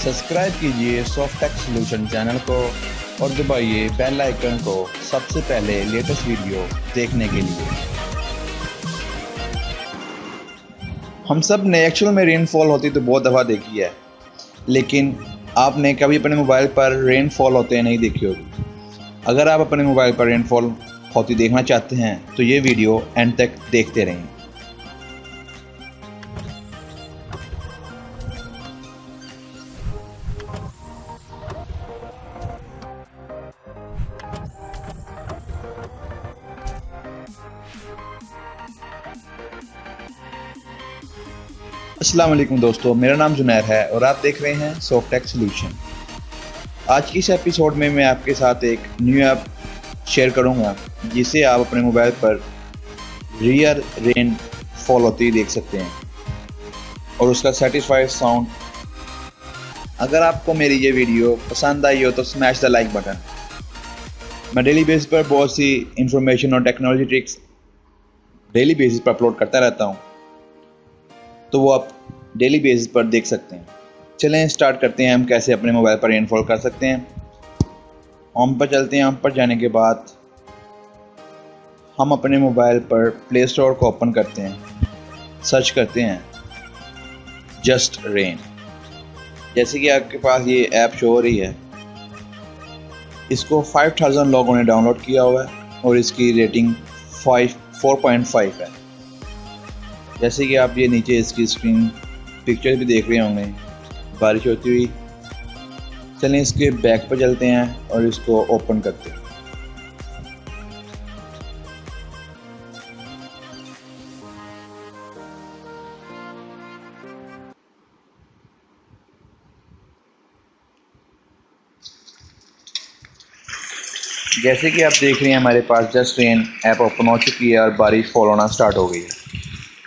Subscribe कीजिए Softech solution channel को और दबाइए बेल आइकन को सबसे पहले लेटेस्ट वीडियो देखने के लिए। हम सब ने एक्चुअल में रेनफॉल होती तो बहुत दफ़ा देखी है, लेकिन आपने कभी अपने मोबाइल पर रेनफॉल होते नहीं देखी होगी। अगर आप अपने मोबाइल पर रेनफॉल होती देखना चाहते हैं तो ये वीडियो एंड तक देखते रहें। अस्सलाम वालेकुम दोस्तों, मेरा नाम जुनैर है और आप देख रहे हैं सॉफ्टेक सॉल्यूशन। आज की इस एपिसोड में मैं आपके साथ एक न्यू ऐप शेयर करूंगा जिसे आप अपने मोबाइल पर रियल रेन फॉल होती देख सकते हैं और उसका सेटिस्फाइड साउंड। अगर आपको मेरी ये वीडियो पसंद आई हो तो स्मैश द लाइक बटन। मैं डेली बेसिस पर बहुत सी इंफॉर्मेशन और टेक्नोलॉजी ट्रिक्स डेली बेसिस पर अपलोड करता रहता हूँ, तो वो आप डेली बेसिस पर देख सकते हैं। चलें स्टार्ट करते हैं हम कैसे अपने मोबाइल पर रेनफॉल कर सकते हैं। होम पर चलते हैं। होम पर जाने के बाद हम अपने मोबाइल पर प्ले स्टोर को ओपन करते हैं, सर्च करते हैं जस्ट रेन। जैसे कि आपके पास ये ऐप शो हो रही है, इसको 5000 लोगों ने डाउनलोड किया हुआ है और इसकी रेटिंग 4.5 है। जैसे कि आप ये नीचे इसकी स्क्रीन पिक्चर भी देख रहे होंगे बारिश होती हुई। चलें इसके बैक पर चलते हैं और इसको ओपन करते हैं। जैसे कि आप देख रहे हैं हमारे पास जस्ट रेन ऐप ओपन हो चुकी है और बारिश फॉल होना स्टार्ट हो गई है।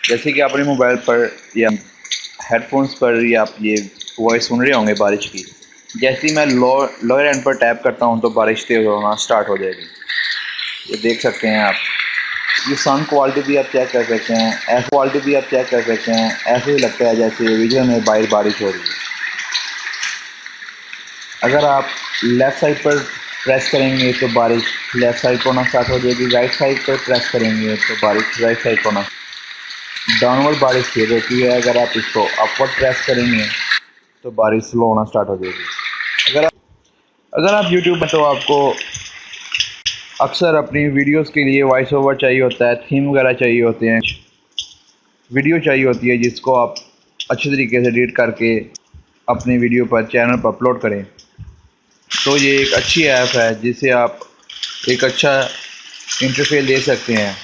जैसे कि आप अपने मोबाइल पर या हेडफोन्स पर या आप ये वॉइस सुन रहे होंगे बारिश की। जैसे ही मैं लोअर एंड पर टैप करता हूँ तो बारिश तेज होना स्टार्ट हो जाएगी। ये देख सकते हैं आप। ये साउंड क्वालिटी भी आप चेक कर सकते हैं, एफ क्वालिटी भी आप चेक कर सकते हैं। ऐसे ही लगता है जैसे विजुअल में बाहर बारिश हो रही है। अगर आप लेफ़्ट साइड पर प्रेस करेंगे तो बारिश लेफ़्ट साइड पर होना स्टार्ट हो जाएगी। राइट साइड पर प्रेस करेंगे तो बारिश राइट साइड पर होना। डाउनवर्ड बारिश तेज होती है। अगर आप इसको अपवर्ड प्रेस करेंगे तो बारिश स्लो होना स्टार्ट हो जाएगी। अगर आप यूट्यूब में, तो आपको अक्सर अपनी वीडियोस के लिए वॉइस ओवर चाहिए होता है, थीम वगैरह चाहिए होते हैं, वीडियो चाहिए होती है जिसको आप अच्छे तरीके से एडिट करके अपनी वीडियो पर चैनल पर अपलोड करें। तो ये एक अच्छी ऐप है जिससे आप एक अच्छा इंटरफेस दे सकते हैं।